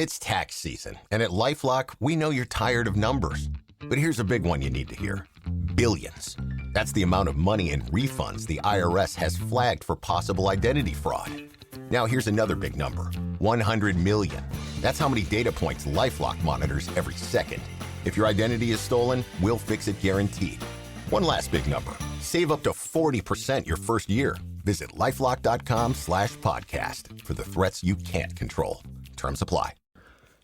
It's tax season, and at LifeLock, we know you're tired of numbers. But here's a big one you need to hear. Billions. That's the amount of money in refunds the IRS has flagged for possible identity fraud. Now here's another big number. 100 million. That's how many data points LifeLock monitors every second. If your identity is stolen, we'll fix it guaranteed. One last big number. Save up to 40% your first year. Visit lifelock.com/podcast for the threats you can't control. Terms apply.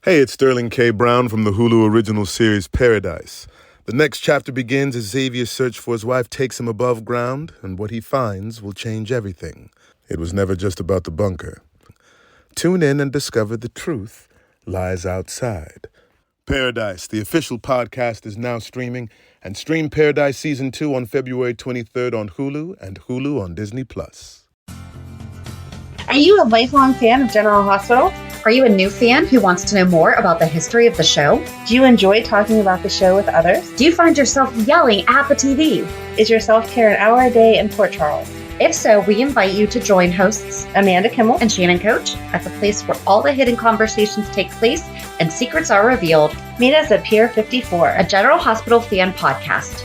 Hey, it's Sterling K. Brown from the Hulu original series Paradise. The next chapter begins as Xavier's search for his wife takes him above ground, and what he finds will change everything. It was never just about the bunker. Tune in and discover the truth lies outside. Paradise, the official podcast, is now streaming, and stream Paradise Season 2 on February 23rd on Hulu and Hulu on Disney+. Are you a lifelong fan of General Hospital? Are you a new fan who wants to know more about the history of the show? Do you enjoy talking about the show with others? Do you find yourself yelling at the TV? Is your self-care an hour a day in Port Charles? If so, we invite you to join hosts Amanda Kimmel and Shannon Coach at the place where all the hidden conversations take place and secrets are revealed. Meet us at Pier 54, a General Hospital fan podcast.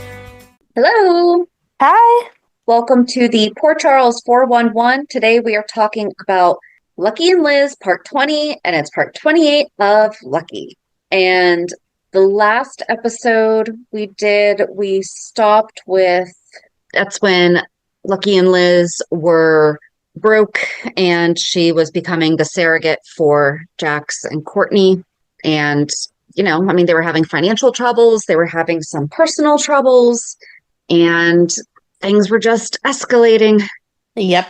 Hello. Hi. Welcome to the Port Charles 411. Today we are talking about Lucky and Liz, part 20, and it's part 28 of Lucky. And the last episode we stopped with, that's when Lucky and Liz were broke and she was becoming the surrogate for Jax and Courtney. And, they were having financial troubles. They were having some personal troubles and things were just escalating. Yep.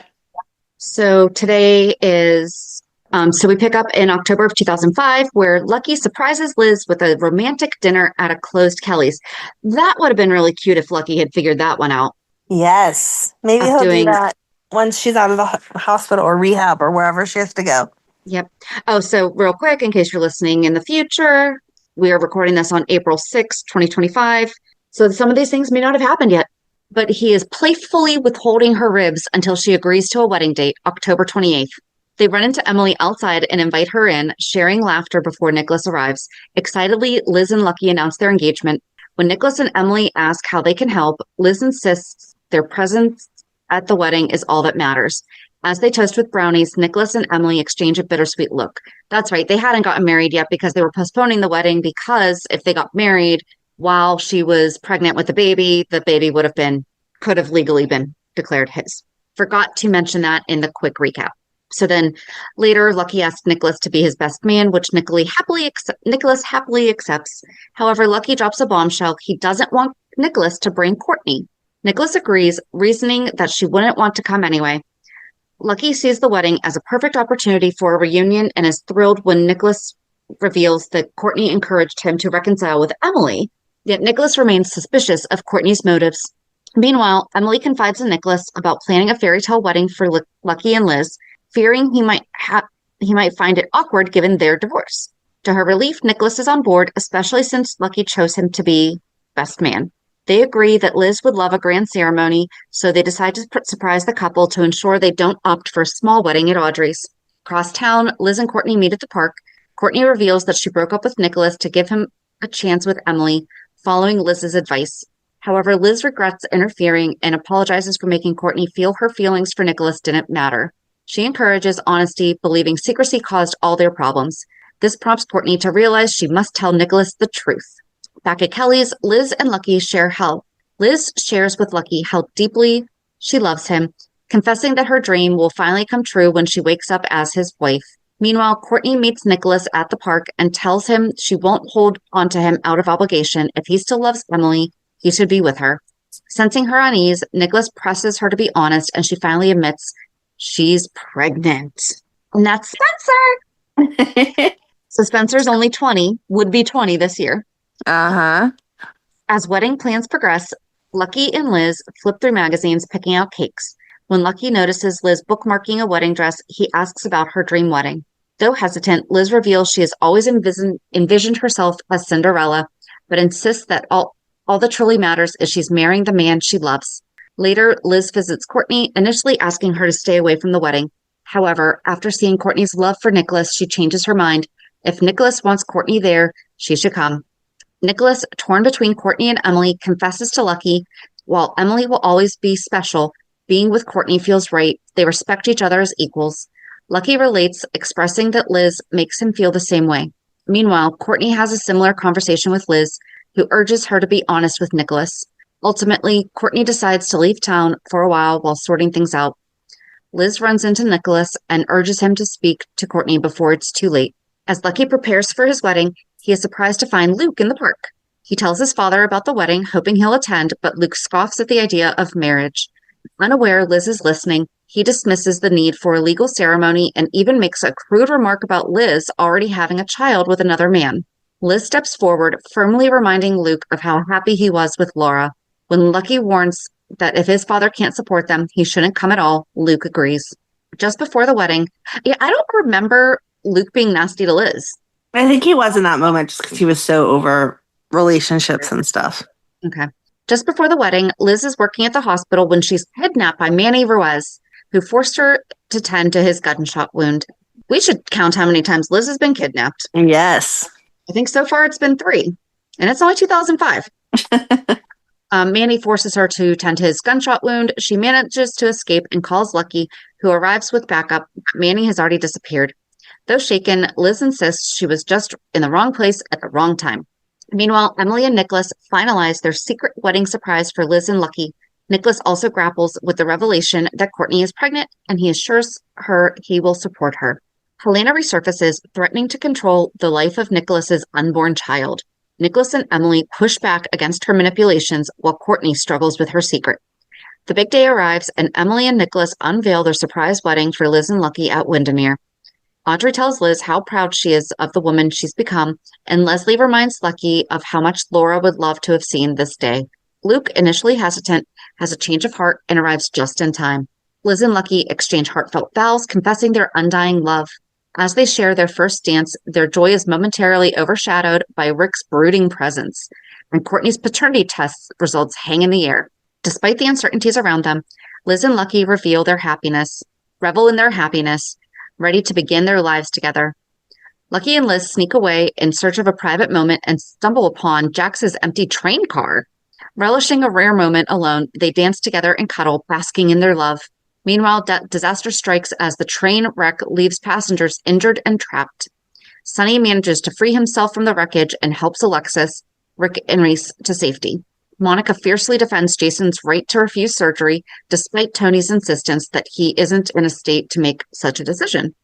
So today is, so we pick up in October of 2005, where Lucky surprises Liz with a romantic dinner at a closed Kelly's. That would have been really cute if Lucky had figured that one out. Yes. Maybe he'll do that once she's out of the hospital or rehab or wherever she has to go. Yep. Oh, so real quick, in case you're listening in the future, we are recording this on April 6th, 2025. So some of these things may not have happened yet. But he is playfully withholding her ribs until she agrees to a wedding date, October 28th. They run into Emily outside and invite her in, sharing laughter before Nicholas arrives. Excitedly, Liz and Lucky announce their engagement. When Nicholas and Emily ask how they can help, Liz insists their presence at the wedding is all that matters. As they toast with brownies, Nicholas and Emily exchange a bittersweet look. That's right, they hadn't gotten married yet because they were postponing the wedding, because if they got married while she was pregnant with the baby could have legally been declared his. Forgot to mention that in the quick recap. So then later, Lucky asks Nicholas to be his best man, which Nicholas happily accepts. However, Lucky drops a bombshell. He doesn't want Nicholas to bring Courtney. Nicholas agrees, reasoning that she wouldn't want to come anyway. Lucky sees the wedding as a perfect opportunity for a reunion and is thrilled when Nicholas reveals that Courtney encouraged him to reconcile with Emily. Yet Nicholas remains suspicious of Courtney's motives. Meanwhile, Emily confides in Nicholas about planning a fairy tale wedding for Lucky and Liz, fearing he might find it awkward given their divorce. To her relief, Nicholas is on board, especially since Lucky chose him to be best man. They agree that Liz would love a grand ceremony, so they decide to surprise the couple to ensure they don't opt for a small wedding at Audrey's. Across town, Liz and Courtney meet at the park. Courtney reveals that she broke up with Nicholas to give him a chance with Emily, following Liz's advice. However, Liz regrets interfering and apologizes for making Courtney feel her feelings for Nicholas didn't matter. She encourages honesty, believing secrecy caused all their problems. This prompts Courtney to realize she must tell Nicholas the truth. Back at Kelly's, Liz and Lucky share how. Liz shares with Lucky how deeply she loves him, confessing that her dream will finally come true when she wakes up as his wife. Meanwhile, Courtney meets Nicholas at the park and tells him she won't hold onto him out of obligation. If he still loves Emily, he should be with her. Sensing her unease, Nicholas presses her to be honest, and she finally admits she's pregnant. And that's Spencer. So Spencer's only 20, would be 20 this year. Uh-huh. As wedding plans progress, Lucky and Liz flip through magazines picking out cakes. When Lucky notices Liz bookmarking a wedding dress, he asks about her dream wedding. Though hesitant, Liz reveals she has always envisioned herself as Cinderella, but insists that all that truly matters is she's marrying the man she loves. Later, Liz visits Courtney, initially asking her to stay away from the wedding. However, after seeing Courtney's love for Nicholas, she changes her mind. If Nicholas wants Courtney there, she should come. Nicholas, torn between Courtney and Emily, confesses to Lucky, while Emily will always be special, being with Courtney feels right. They respect each other as equals. Lucky relates, expressing that Liz makes him feel the same way. Meanwhile, Courtney has a similar conversation with Liz, who urges her to be honest with Nicholas. Ultimately, Courtney decides to leave town for a while sorting things out. Liz runs into Nicholas and urges him to speak to Courtney before it's too late. As Lucky prepares for his wedding, he is surprised to find Luke in the park. He tells his father about the wedding, hoping he'll attend, but Luke scoffs at the idea of marriage. Unaware Liz is listening, he dismisses the need for a legal ceremony and even makes a crude remark about Liz already having a child with another man. Liz steps forward, firmly reminding Luke of how happy he was with Laura. When Lucky warns that if his father can't support them, he shouldn't come at all, Luke agrees. Just before the wedding, I don't remember Luke being nasty to Liz. I think he was in that moment just because he was so over relationships and stuff. Okay. Just before the wedding, Liz is working at the hospital when she's kidnapped by Manny Ruiz, who forced her to tend to his gunshot wound. We should count how many times Liz has been kidnapped. Yes. I think so far it's been 3, and it's only 2005. Manny forces her to tend to his gunshot wound. She manages to escape and calls Lucky, who arrives with backup. Manny has already disappeared. Though shaken, Liz insists she was just in the wrong place at the wrong time. Meanwhile, Emily and Nicholas finalize their secret wedding surprise for Liz and Lucky. Nicholas also grapples with the revelation that Courtney is pregnant, and he assures her he will support her. Helena resurfaces, threatening to control the life of Nicholas's unborn child. Nicholas and Emily push back against her manipulations while Courtney struggles with her secret. The big day arrives, and Emily and Nicholas unveil their surprise wedding for Liz and Lucky at Windermere. Audrey tells Liz how proud she is of the woman she's become, and Leslie reminds Lucky of how much Laura would love to have seen this day. Luke, initially hesitant, has a change of heart and arrives just in time. Liz and Lucky exchange heartfelt vows, confessing their undying love. As they share their first dance, their joy is momentarily overshadowed by Rick's brooding presence, and Courtney's paternity test results hang in the air. Despite the uncertainties around them, Liz and Lucky reveal their happiness, revel in their happiness, ready to begin their lives together. Lucky and Liz sneak away in search of a private moment and stumble upon Jax's empty train car. Relishing a rare moment alone, they dance together and cuddle, basking in their love. Meanwhile, disaster strikes as the train wreck leaves passengers injured and trapped. Sonny manages to free himself from the wreckage and helps Alexis, Rick, and Reese to safety. Monica fiercely defends Jason's right to refuse surgery, despite Tony's insistence that he isn't in a state to make such a decision.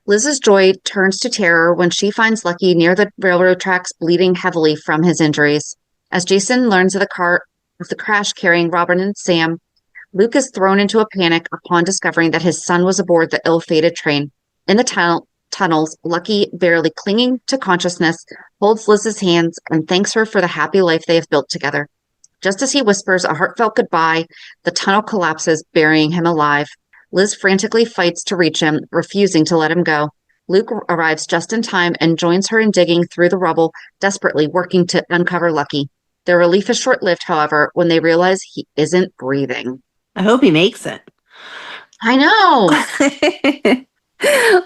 Liz's joy turns to terror when she finds Lucky near the railroad tracks, bleeding heavily from his injuries. As Jason learns of the crash carrying Robert and Sam, Luke is thrown into a panic upon discovering that his son was aboard the ill-fated train. In the tunnels, Lucky, barely clinging to consciousness, holds Liz's hands and thanks her for the happy life they have built together. Just as he whispers a heartfelt goodbye, the tunnel collapses, burying him alive. Liz frantically fights to reach him, refusing to let him go. Luke arrives just in time and joins her in digging through the rubble, desperately working to uncover Lucky. Their relief is short-lived, however, when they realize he isn't breathing. I hope he makes it. I know.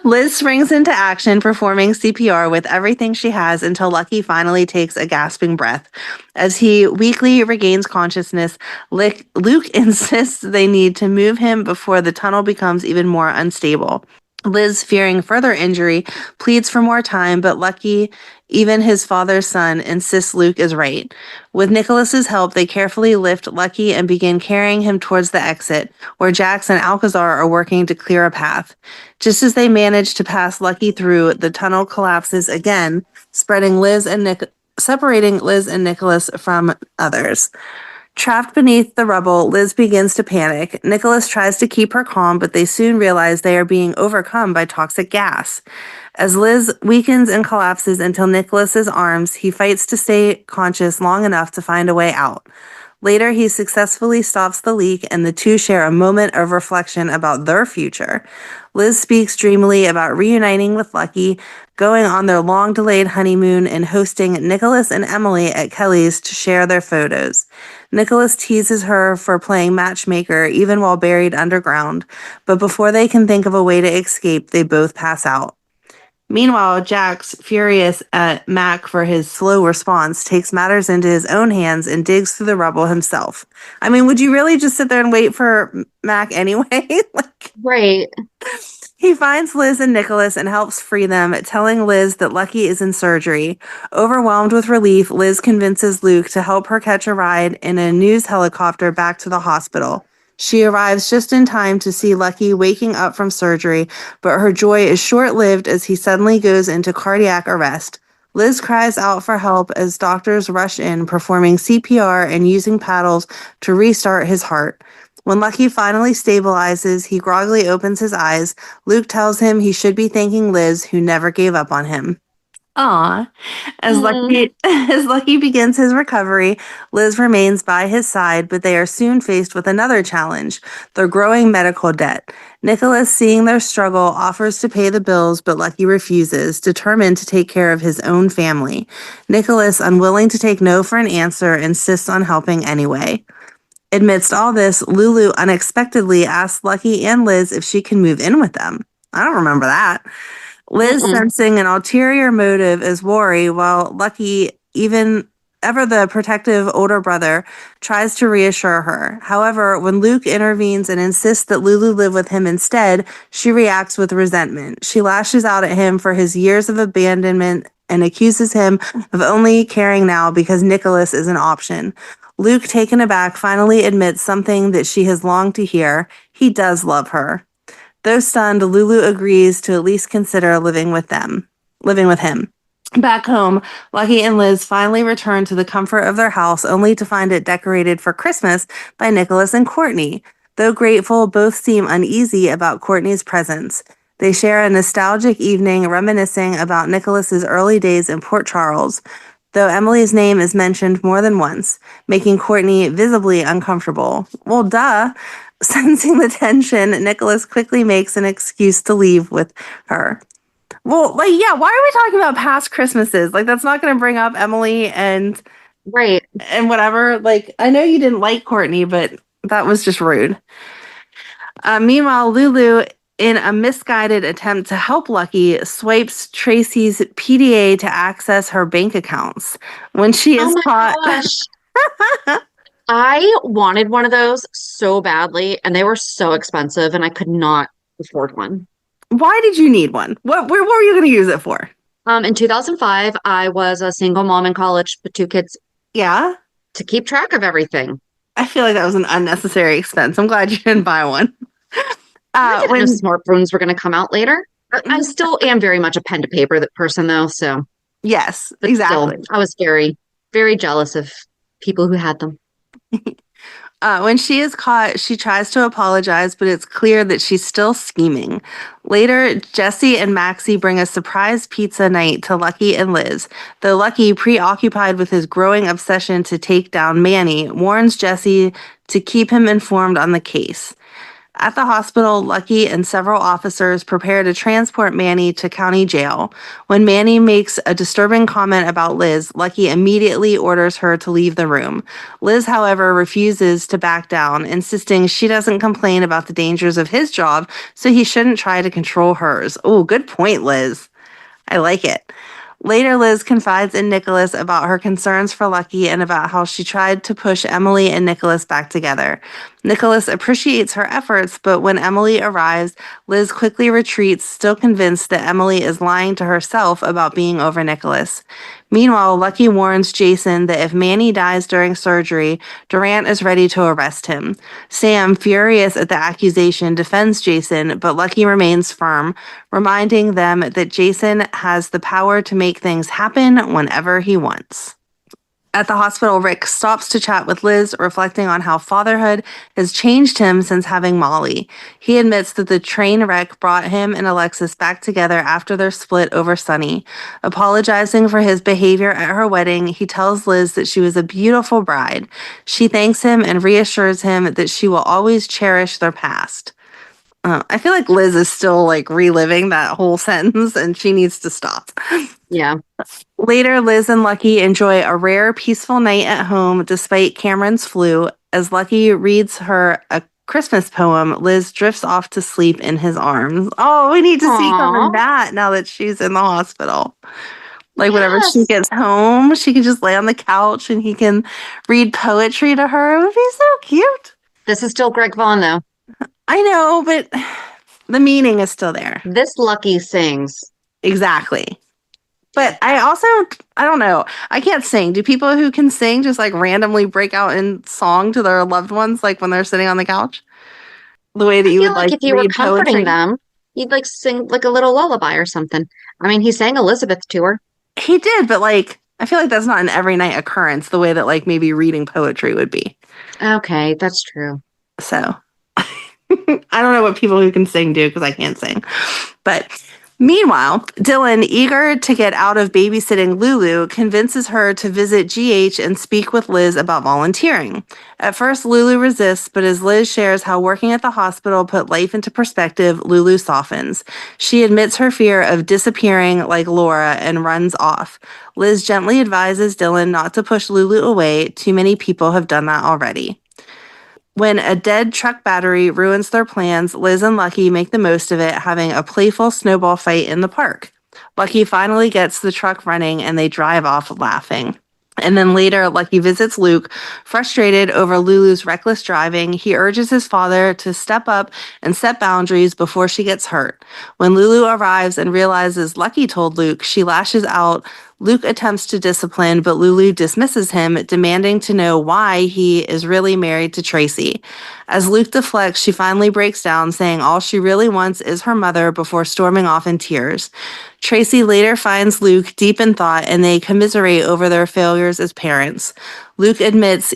Liz springs into action, performing CPR with everything she has until Lucky finally takes a gasping breath. As he weakly regains consciousness, Luke insists they need to move him before the tunnel becomes even more unstable. Liz, fearing further injury, pleads for more time, but Lucky, even his father's son, insists Luke is right. With Nicholas's help, they carefully lift Lucky and begin carrying him towards the exit, where Jax and Alcazar are working to clear a path. Just as they manage to pass Lucky through, the tunnel collapses again, separating Liz and Nicholas from others. Trapped beneath the rubble, Liz begins to panic. Nicholas tries to keep her calm, but they soon realize they are being overcome by toxic gas. As Liz weakens and collapses until Nicholas's arms, he fights to stay conscious long enough to find a way out. Later, he successfully stops the leak, and the two share a moment of reflection about their future. Liz speaks dreamily about reuniting with Lucky, going on their long-delayed honeymoon, and hosting Nicholas and Emily at Kelly's to share their photos. Nicholas teases her for playing matchmaker even while buried underground, but before they can think of a way to escape, they both pass out. Meanwhile, Jax, furious at Mac for his slow response, takes matters into his own hands and digs through the rubble himself. I mean, would you really just sit there and wait for Mac anyway? Right. He finds Liz and Nicholas and helps free them, telling Liz that Lucky is in surgery. Overwhelmed with relief, Liz convinces Luke to help her catch a ride in a news helicopter back to the hospital. She arrives just in time to see Lucky waking up from surgery, but her joy is short-lived as he suddenly goes into cardiac arrest. Liz cries out for help as doctors rush in, performing CPR and using paddles to restart his heart. When Lucky finally stabilizes, he groggily opens his eyes. Luke tells him he should be thanking Liz, who never gave up on him. Aw. As Lucky begins his recovery, Liz remains by his side, but they are soon faced with another challenge, their growing medical debt. Nicholas, seeing their struggle, offers to pay the bills, but Lucky refuses, determined to take care of his own family. Nicholas, unwilling to take no for an answer, insists on helping anyway. Amidst all this, Lulu unexpectedly asks Lucky and Liz if she can move in with them. I don't remember that. Liz, sensing an ulterior motive, is worried, while Lucky, even ever the protective older brother, tries to reassure her. However, when Luke intervenes and insists that Lulu live with him instead, she reacts with resentment. She lashes out at him for his years of abandonment and accuses him of only caring now because Nicholas is an option. Luke, taken aback, finally admits something that she has longed to hear. He does love her. Though stunned, Lulu agrees to at least consider living with him. Back home, Lucky and Liz finally return to the comfort of their house, only to find it decorated for Christmas by Nicholas and Courtney. Though grateful, both seem uneasy about Courtney's presence. They share a nostalgic evening reminiscing about Nicholas's early days in Port Charles, though Emily's name is mentioned more than once, making Courtney visibly uncomfortable. Well, duh. Sensing the tension, Nicholas quickly makes an excuse to leave with her. Well, why are we talking about past Christmases? That's not going to bring up Emily and right and whatever. I know you didn't like Courtney, but that was just rude. Meanwhile, Lulu, in a misguided attempt to help Lucky, swipes Tracy's PDA to access her bank accounts. When she is caught... Gosh. I wanted one of those so badly, and they were so expensive, and I could not afford one. Why did you need one? What were you going to use it for? In 2005, I was a single mom in college with 2 kids. Yeah? To keep track of everything. I feel like that was an unnecessary expense. I'm glad you didn't buy one. When smartphones were going to come out later. I still am very much a pen to paper person, though. So yes, but exactly. Still, I was very, very jealous of people who had them. When she is caught, she tries to apologize, but it's clear that she's still scheming. Later, Jesse and Maxie bring a surprise pizza night to Lucky and Liz. Though Lucky, preoccupied with his growing obsession to take down Manny, warns Jesse to keep him informed on the case. At the hospital, Lucky and several officers prepare to transport Manny to county jail. When Manny makes a disturbing comment about Liz, Lucky immediately orders her to leave the room. Liz, however, refuses to back down, insisting she doesn't complain about the dangers of his job, so he shouldn't try to control hers. Oh, good point, Liz. I like it. Later, Liz confides in Nicholas about her concerns for Lucky and about how she tried to push Emily and Nicholas back together. Nicholas appreciates her efforts, but when Emily arrives, Liz quickly retreats, still convinced that Emily is lying to herself about being over Nicholas. Meanwhile, Lucky warns Jason that if Manny dies during surgery, Durant is ready to arrest him. Sam, furious at the accusation, defends Jason, but Lucky remains firm, reminding them that Jason has the power to make things happen whenever he wants. At the hospital, Rick stops to chat with Liz, reflecting on how fatherhood has changed him since having Molly. He admits that the train wreck brought him and Alexis back together after their split over Sunny. Apologizing for his behavior at her wedding, he tells Liz that she was a beautiful bride. She thanks him and reassures him that she will always cherish their past. I feel like Liz is still reliving that whole sentence, and she needs to stop. Yeah. Later, Liz and Lucky enjoy a rare, peaceful night at home despite Cameron's flu, as Lucky reads her a Christmas poem, Liz drifts off to sleep in his arms. Oh, we need to see some of that now that she's in the hospital. Like, whenever she gets home, she can just lay on the couch and he can read poetry to her. It would be so cute. This is still Greg Vaughn, though. I know, but the meaning is still there. This Lucky sings. Exactly. But I don't know. I can't sing. Do people who can sing just like randomly break out in song to their loved ones, like when they're sitting on the couch? The way that you would like if you were read comforting poetry? them, you'd like sing like a little lullaby or something. I mean, he sang Elizabeth to her. He did, but like, I feel like that's not an every night occurrence the way that like maybe reading poetry would be. Okay, that's true. So I don't know what people who can sing do because I can't sing. But meanwhile, Dylan, eager to get out of babysitting Lulu, convinces her to visit GH and speak with Liz about volunteering. At first, Lulu resists, but as Liz shares how working at the hospital put life into perspective, Lulu softens. She admits her fear of disappearing like Laura and runs off. Liz gently advises Dylan not to push Lulu away. Too many people have done that already. When a dead truck battery ruins their plans, Liz and Lucky make the most of it, having a playful snowball fight in the park. Lucky finally gets the truck running and they drive off laughing. And then later, Lucky visits Luke. Frustrated over Lulu's reckless driving, he urges his father to step up and set boundaries before she gets hurt. When Lulu arrives and realizes Lucky told Luke, she lashes out. Luke attempts to discipline, but Lulu dismisses him, demanding to know why he is really married to Tracy. As Luke deflects, she finally breaks down, saying all she really wants is her mother before storming off in tears. Tracy later finds Luke deep in thought, and they commiserate over their failures as parents. Luke admits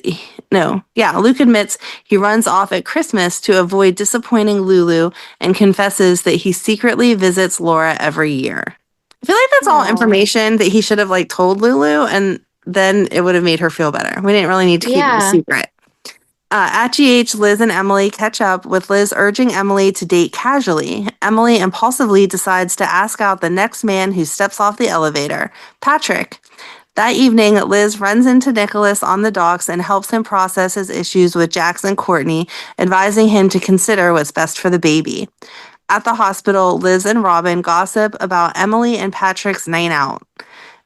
he runs off at Christmas to avoid disappointing Lulu and confesses that he secretly visits Laura every year. I feel like that's all information that he should have like told Lulu, and then it would have made her feel better. We didn't really need to keep it a secret. At GH, Liz and Emily catch up, with Liz urging Emily to date casually. Emily impulsively decides to ask out the next man who steps off the elevator, Patrick. That evening, Liz runs into Nicholas on the docks and helps him process his issues with Jax and Courtney, advising him to consider what's best for the baby. At the hospital, Liz and Robin gossip about Emily and Patrick's night out.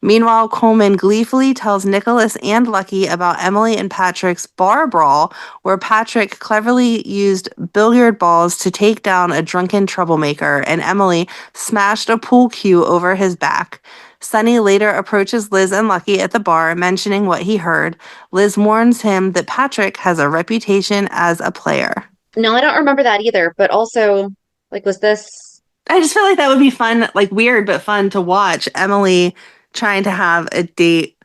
Meanwhile, Coleman gleefully tells Nicholas and Lucky about Emily and Patrick's bar brawl, where Patrick cleverly used billiard balls to take down a drunken troublemaker, and Emily smashed a pool cue over his back. Sonny later approaches Liz and Lucky at the bar, mentioning what he heard. Liz warns him that Patrick has a reputation as a player. No, I don't remember that either, but also... like, was this... I just feel like that would be fun, like weird, but fun to watch. Emily trying to have a date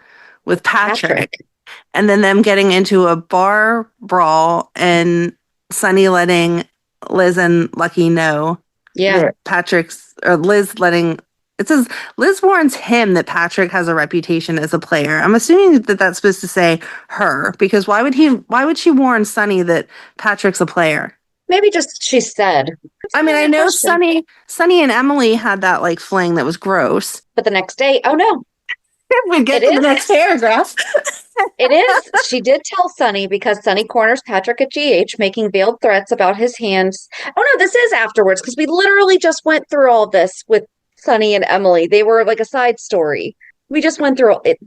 with Patrick. And then them getting into a bar brawl and Sonny letting Liz and Lucky know that it says Liz warns him that Patrick has a reputation as a player. I'm assuming that that's supposed to say her, because why would she warn Sonny that Patrick's a player? Maybe just she said. I mean, I know Sonny and Emily had that like fling that was gross. But the next day, oh no. We get to the next paragraph. It is. She did tell Sonny because Sonny corners Patrick at GH, making veiled threats about his hands. Oh no, this is afterwards because we literally just went through all this with Sonny and Emily. They were like a side story. We just went through it.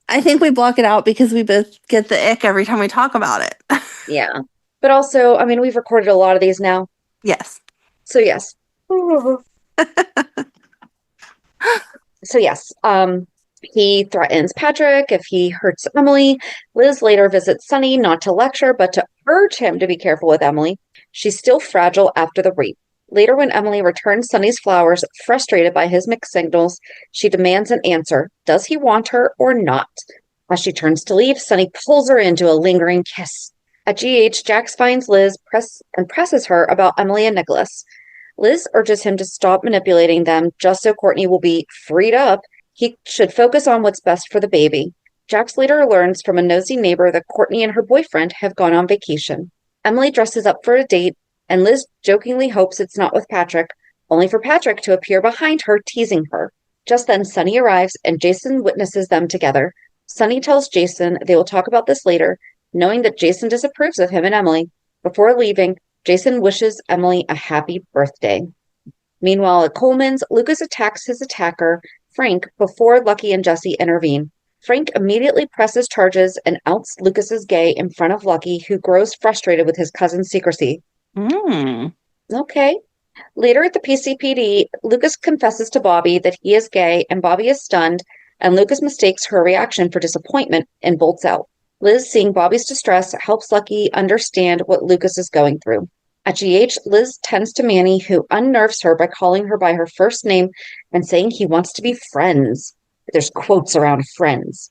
I think we block it out because we both get the ick every time we talk about it. Yeah. But also, I mean, we've recorded a lot of these now. Yes. So, yes. He threatens Patrick if he hurts Emily. Liz later visits Sonny, not to lecture, but to urge him to be careful with Emily. She's still fragile after the rape. Later, when Emily returns Sonny's flowers, frustrated by his mixed signals, she demands an answer. Does he want her or not? As she turns to leave, Sonny pulls her into a lingering kiss. At GH, Jax finds Liz and presses her about Emily and Nicholas. Liz urges him to stop manipulating them just so Courtney will be freed up. He should focus on what's best for the baby. Jax later learns from a nosy neighbor that Courtney and her boyfriend have gone on vacation. Emily dresses up for a date, and Liz jokingly hopes it's not with Patrick, only for Patrick to appear behind her, teasing her. Just then, Sonny arrives, and Jason witnesses them together. Sonny tells Jason they will talk about this later, knowing that Jason disapproves of him and Emily. Before leaving, Jason wishes Emily a happy birthday. Meanwhile, at Coleman's, Lucas attacks his attacker, Frank, before Lucky and Jesse intervene. Frank immediately presses charges and outs Lucas as gay in front of Lucky, who grows frustrated with his cousin's secrecy. Okay. Later at the PCPD, Lucas confesses to Bobby that he is gay, and Bobby is stunned, and Lucas mistakes her reaction for disappointment and bolts out. Liz, seeing Bobby's distress, helps Lucky understand what Lucas is going through. At GH, Liz tends to Manny, who unnerves her by calling her by her first name and saying he wants to be friends. There's quotes around friends.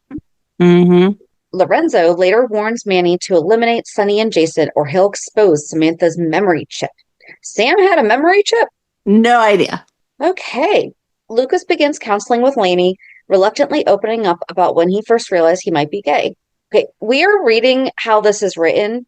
Lorenzo later warns Manny to eliminate Sonny and Jason, or he'll expose Samantha's memory chip. Sam had a memory chip? No idea. Okay. Lucas begins counseling with Lainey, reluctantly opening up about when he first realized he might be gay. Okay, we are reading how this is written.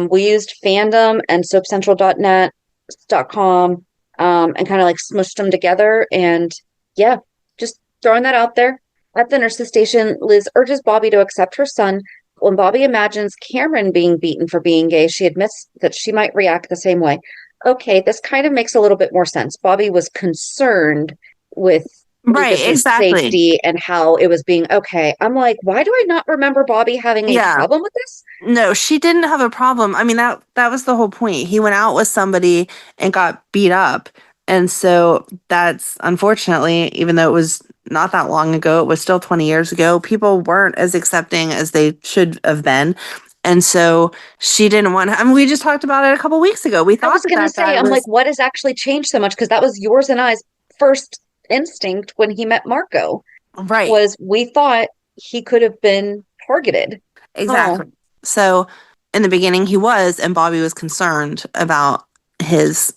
We used fandom and soapcentral.net.com and kind of like smushed them together. And yeah, just throwing that out there. At the nurse's station, Liz urges Bobby to accept her son. When Bobby imagines Cameron being beaten for being gay, she admits that she might react the same way. Okay, this kind of makes a little bit more sense. Bobby was concerned with Lucas's safety and how it was being okay. I'm like, why do I not remember Bobby having a problem with this? No, she didn't have a problem. I mean, that was the whole point. He went out with somebody and got beat up. And so that's unfortunately, even though it was not that long ago, it was still 20 years ago, people weren't as accepting as they should have been. And so she didn't want to, I mean, we just talked about it a couple weeks ago. We thought I was going to say, I'm like, what has actually changed so much? Because that was yours and I's first instinct when he met Marco. Right. Was we thought he could have been targeted. Exactly. So in the beginning he was, and Bobby was concerned about his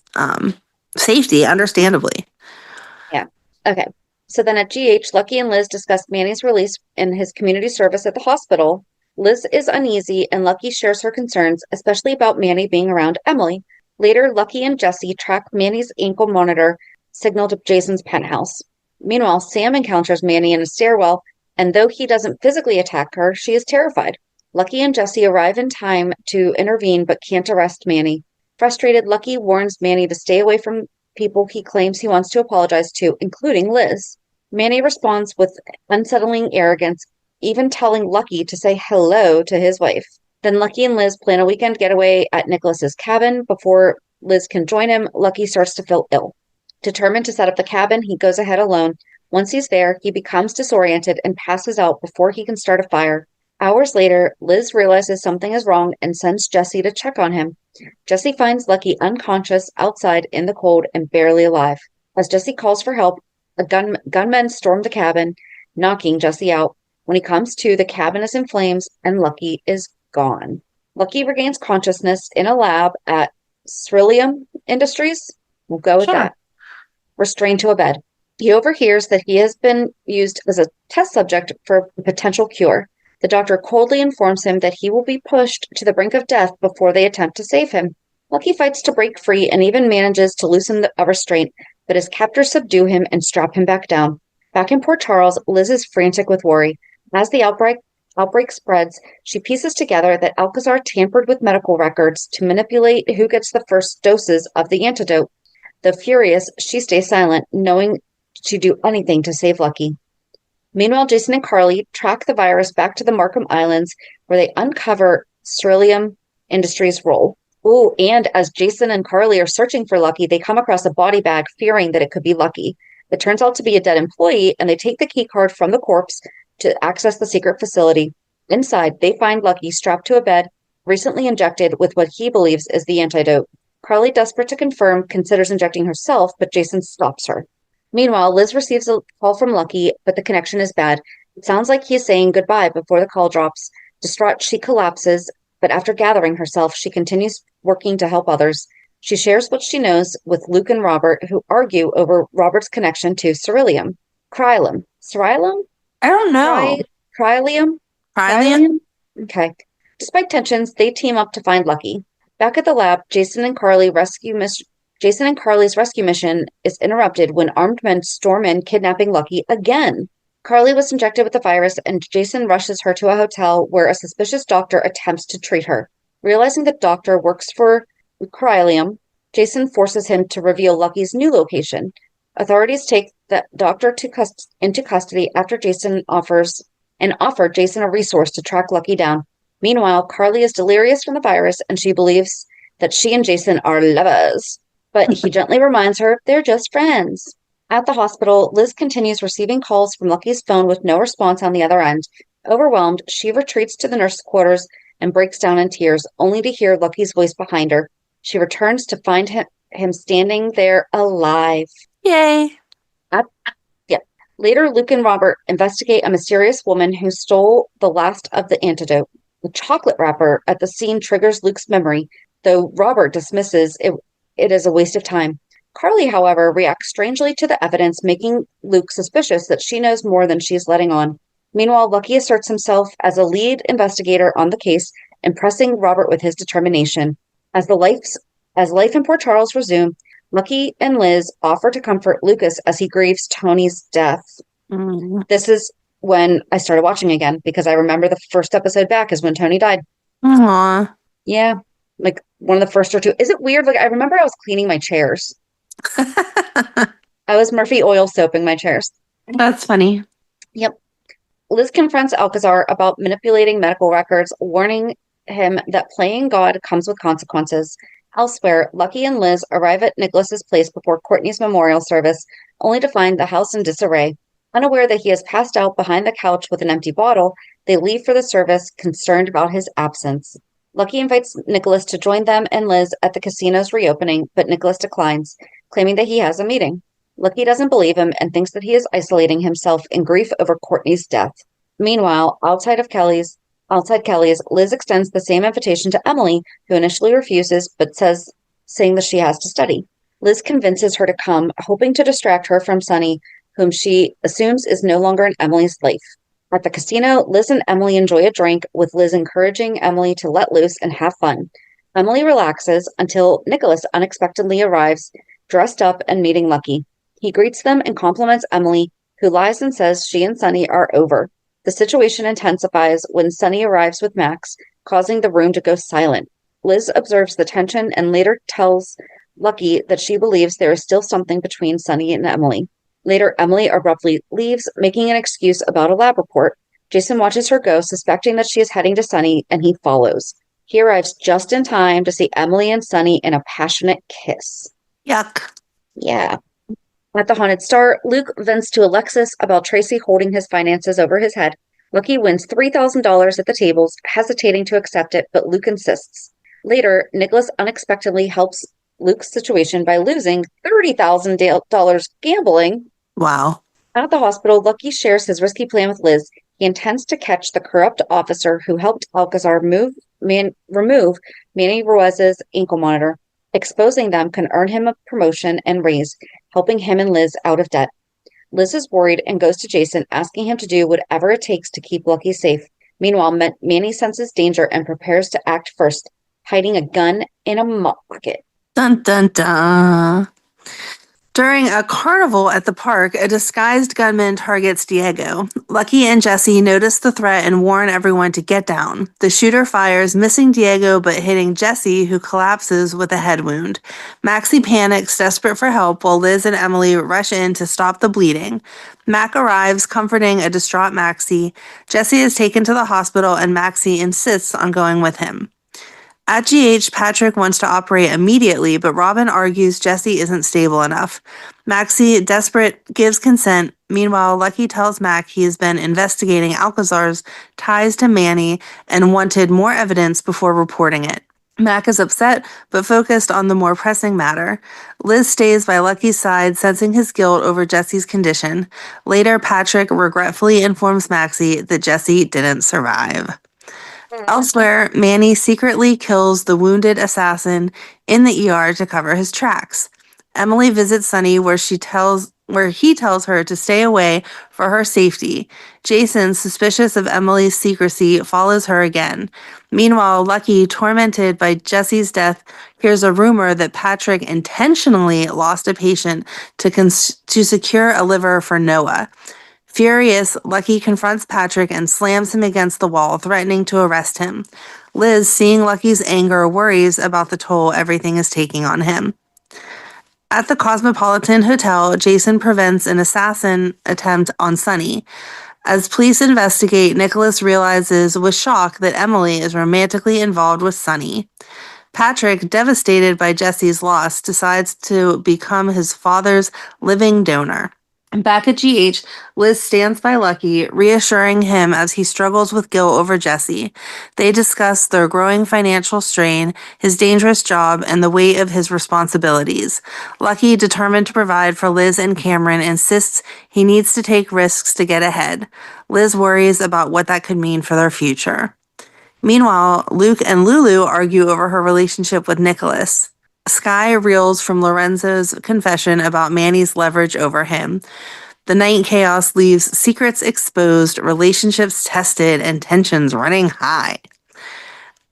safety, understandably. Yeah. Okay. So then at GH, Lucky and Liz discuss Manny's release in his community service at the hospital. Liz is uneasy, and Lucky shares her concerns, especially about Manny being around Emily. Later, Lucky and Jesse track Manny's ankle monitor signal to Jason's penthouse. Meanwhile, Sam encounters Manny in a stairwell, and though he doesn't physically attack her, she is terrified. Lucky and Jesse arrive in time to intervene but can't arrest Manny. Frustrated, Lucky warns Manny to stay away from people he claims he wants to apologize to, including Liz. Manny responds with unsettling arrogance, even telling Lucky to say hello to his wife. Then Lucky and Liz plan a weekend getaway at Nicholas's cabin. Before Liz can join him, Lucky starts to feel ill. Determined to set up the cabin, he goes ahead alone. Once he's there, he becomes disoriented and passes out before he can start a fire. Hours later, Liz realizes something is wrong and sends Jesse to check on him. Jesse finds Lucky unconscious outside in the cold and barely alive. As Jesse calls for help, gunmen storm the cabin, knocking Jesse out. When he comes to, the cabin is in flames and Lucky is gone. Lucky regains consciousness in a lab at Ceruleum Industries. We'll go with that. Restrained to a bed. He overhears that he has been used as a test subject for a potential cure. The doctor coldly informs him that he will be pushed to the brink of death before they attempt to save him. Lucky fights to break free and even manages to loosen a restraint, but his captors subdue him and strap him back down. Back in Port Charles, Liz is frantic with worry. As the outbreak spreads, she pieces together that Alcazar tampered with medical records to manipulate who gets the first doses of the antidote. Though furious, she stays silent, knowing she'd do anything to save Lucky. Meanwhile, Jason and Carly track the virus back to the Markham Islands, where they uncover Ceruleum Industries' role. Ooh, and as Jason and Carly are searching for Lucky, they come across a body bag, fearing that it could be Lucky. It turns out to be a dead employee, and they take the key card from the corpse to access the secret facility. Inside, they find Lucky strapped to a bed, recently injected with what he believes is the antidote. Carly, desperate to confirm, considers injecting herself, but Jason stops her. Meanwhile, Liz receives a call from Lucky, but the connection is bad. It sounds like he is saying goodbye before the call drops. Distraught, she collapses, but after gathering herself, she continues working to help others. She shares what she knows with Luke and Robert, who argue over Robert's connection to Ceruleum. Ceruleum? I don't know. Ceruleum? Okay. Despite tensions, they team up to find Lucky. Back at the lab, Jason and Carly's rescue mission is interrupted when armed men storm in, kidnapping Lucky again. Carly was injected with the virus, and Jason rushes her to a hotel where a suspicious doctor attempts to treat her. Realizing the doctor works for Crylium, Jason forces him to reveal Lucky's new location. Authorities take the doctor into custody after Jason offered Jason a resource to track Lucky down. Meanwhile, Carly is delirious from the virus and she believes that she and Jason are lovers. But he gently reminds her they're just friends. At the hospital, Liz continues receiving calls from Lucky's phone with no response on the other end. Overwhelmed, she retreats to the nurse's quarters and breaks down in tears, only to hear Lucky's voice behind her. She returns to find him standing there alive. Yay. Later, Luke and Robert investigate a mysterious woman who stole the last of the antidote. The chocolate wrapper at the scene triggers Luke's memory, though Robert dismisses it as a waste of time. Carly, however, reacts strangely to the evidence, making Luke suspicious that she knows more than she is letting on. Meanwhile, Lucky asserts himself as a lead investigator on the case, impressing Robert with his determination. As life in Port Charles resume, Lucky and Liz offer to comfort Lucas as he grieves Tony's death. This is when I started watching again, because I remember the first episode back is when Tony died. Aww. Yeah, like one of the first or two. Is it weird? Like, I remember I was cleaning my chairs. I was Murphy oil soaping my chairs. That's funny. Yep. Liz confronts Alcazar about manipulating medical records, warning him that playing God comes with consequences. Elsewhere, Lucky and Liz arrive at Nicholas's place before Courtney's memorial service, only to find the house in disarray. Unaware that he has passed out behind the couch with an empty bottle, they leave for the service, concerned about his absence. Lucky invites Nicholas to join them and Liz at the casino's reopening, but Nicholas declines, claiming that he has a meeting. Lucky doesn't believe him and thinks that he is isolating himself in grief over Courtney's death. Meanwhile, outside Kelly's, Liz extends the same invitation to Emily, who initially refuses, but saying that she has to study. Liz convinces her to come, hoping to distract her from Sunny, whom she assumes is no longer in Emily's life. At the casino, Liz and Emily enjoy a drink, with Liz encouraging Emily to let loose and have fun. Emily relaxes until Nicholas unexpectedly arrives, dressed up and meeting Lucky. He greets them and compliments Emily, who lies and says she and Sunny are over. The situation intensifies when Sunny arrives with Max, causing the room to go silent. Liz observes the tension and later tells Lucky that she believes there is still something between Sunny and Emily. Later, Emily abruptly leaves, making an excuse about a lab report. Jason watches her go, suspecting that she is heading to Sunny, and he follows. He arrives just in time to see Emily and Sunny in a passionate kiss. Yuck. Yeah. At the Haunted Star, Luke vents to Alexis about Tracy holding his finances over his head. Lucky wins $3,000 at the tables, hesitating to accept it, but Luke insists. Later, Nicholas unexpectedly helps Luke's situation by losing $30,000 gambling. Wow. At the hospital, Lucky shares his risky plan with Liz. He intends to catch the corrupt officer who helped Alcazar remove Manny Ruiz's ankle monitor. Exposing them can earn him a promotion and raise, helping him and Liz out of debt. Liz is worried and goes to Jason, asking him to do whatever it takes to keep Lucky safe. Meanwhile, Manny senses danger and prepares to act first, hiding a gun in a mop bucket. Dun, dun, dun. During a carnival at the park, a disguised gunman targets Diego. Lucky and Jesse notice the threat and warn everyone to get down. The shooter fires, missing Diego but hitting Jesse, who collapses with a head wound. Maxie panics, desperate for help, while Liz and Emily rush in to stop the bleeding. Mac arrives, comforting a distraught Maxie. Jesse is taken to the hospital and Maxie insists on going with him. At GH, Patrick wants to operate immediately, but Robin argues Jesse isn't stable enough. Maxie, desperate, gives consent. Meanwhile, Lucky tells Mac he has been investigating Alcazar's ties to Manny and wanted more evidence before reporting it. Mac is upset, but focused on the more pressing matter. Liz stays by Lucky's side, sensing his guilt over Jesse's condition. Later, Patrick regretfully informs Maxie that Jesse didn't survive. Elsewhere, Manny secretly kills the wounded assassin in the ER to cover his tracks. Emily visits Sunny where he tells her to stay away for her safety. Jason, suspicious of Emily's secrecy, follows her again. Meanwhile, Lucky, tormented by Jesse's death, hears a rumor that Patrick intentionally lost a patient to secure a liver for Noah. Furious, Lucky confronts Patrick and slams him against the wall, threatening to arrest him. Liz, seeing Lucky's anger, worries about the toll everything is taking on him. At the Cosmopolitan Hotel, Jason prevents an assassin attempt on Sonny. As police investigate, Nicholas realizes with shock that Emily is romantically involved with Sonny. Patrick, devastated by Jesse's loss, decides to become his father's living donor. Back at GH, Liz stands by Lucky, reassuring him as he struggles with guilt over Jesse. They discuss their growing financial strain, his dangerous job, and the weight of his responsibilities. Lucky, determined to provide for Liz and Cameron, insists he needs to take risks to get ahead. Liz worries about what that could mean for their future. Meanwhile, Luke and Lulu argue over her relationship with Nicholas. Sky reels from Lorenzo's confession about Manny's leverage over him. The night chaos leaves secrets exposed, relationships tested, and tensions running high.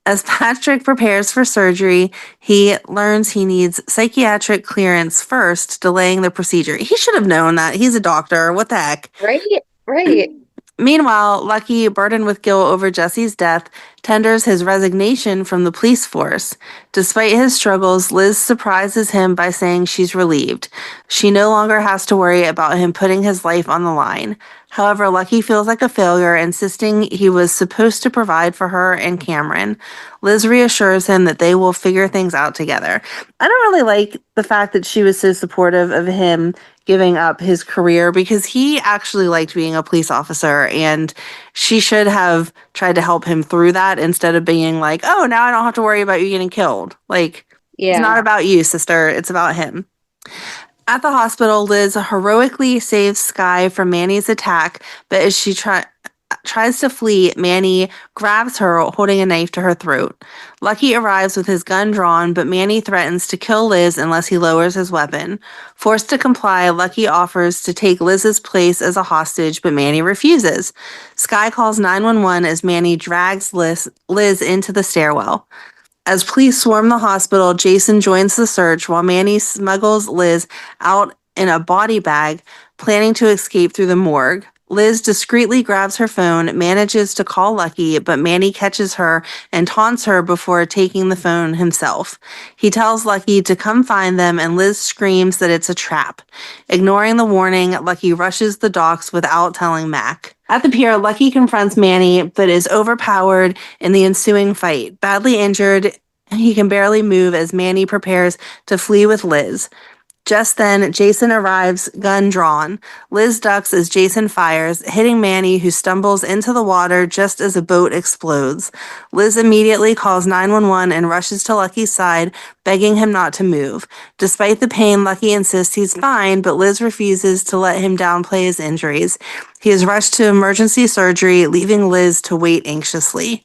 As Patrick prepares for surgery, he learns he needs psychiatric clearance first, delaying the procedure. He should have known that. He's a doctor. What the heck? Right. Meanwhile, Lucky, burdened with guilt over Jesse's death, tenders his resignation from the police force. Despite his struggles, Liz surprises him by saying she's relieved. She no longer has to worry about him putting his life on the line. However, Lucky feels like a failure, insisting he was supposed to provide for her and Cameron. Liz reassures him that they will figure things out together. I don't really like the fact that she was so supportive of him giving up his career, because he actually liked being a police officer, and she should have tried to help him through that instead of being like, oh, now I don't have to worry about you getting killed. Like, It's not about you, sister. It's about him. At the hospital, Liz heroically saves Sky from Manny's attack, but as she tries to flee, Manny grabs her, holding a knife to her throat. Lucky arrives with his gun drawn, but Manny threatens to kill Liz unless he lowers his weapon. Forced to comply, Lucky offers to take Liz's place as a hostage, but Manny refuses. Sky calls 911 as Manny drags Liz into the stairwell. As police swarm the hospital, Jason joins the search while Manny smuggles Liz out in a body bag, planning to escape through the morgue. Liz discreetly grabs her phone, manages to call Lucky, but Manny catches her and taunts her before taking the phone himself. He tells Lucky to come find them, and Liz screams that it's a trap. Ignoring the warning, Lucky rushes the docks without telling Mac. At the pier, Lucky confronts Manny, but is overpowered in the ensuing fight. Badly injured, he can barely move as Manny prepares to flee with Liz. Just then, Jason arrives, gun drawn. Liz ducks as Jason fires, hitting Manny, who stumbles into the water just as a boat explodes. Liz immediately calls 911 and rushes to Lucky's side, begging him not to move. Despite the pain, Lucky insists he's fine, but Liz refuses to let him downplay his injuries. He is rushed to emergency surgery, leaving Liz to wait anxiously.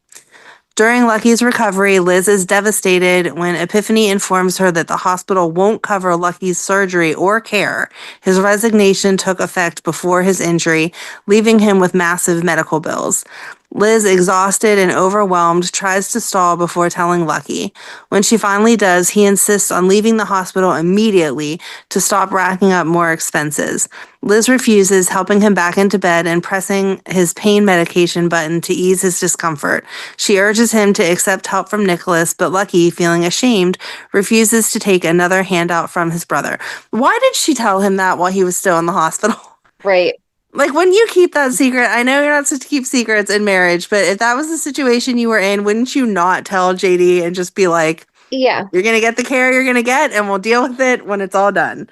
During Lucky's recovery, Liz is devastated when Epiphany informs her that the hospital won't cover Lucky's surgery or care. His resignation took effect before his injury, leaving him with massive medical bills. Liz, exhausted and overwhelmed, tries to stall before telling Lucky. When she finally does, he insists on leaving the hospital immediately to stop racking up more expenses. Liz refuses, helping him back into bed and pressing his pain medication button to ease his discomfort. She urges him to accept help from Nicholas, but Lucky, feeling ashamed, refuses to take another handout from his brother. Why did she tell him that while he was still in the hospital? Right. Like, wouldn't you keep that secret? I know you're not supposed to keep secrets in marriage, but if that was the situation you were in, wouldn't you not tell JD and just be like, yeah, you're going to get the care you're going to get, and we'll deal with it when it's all done?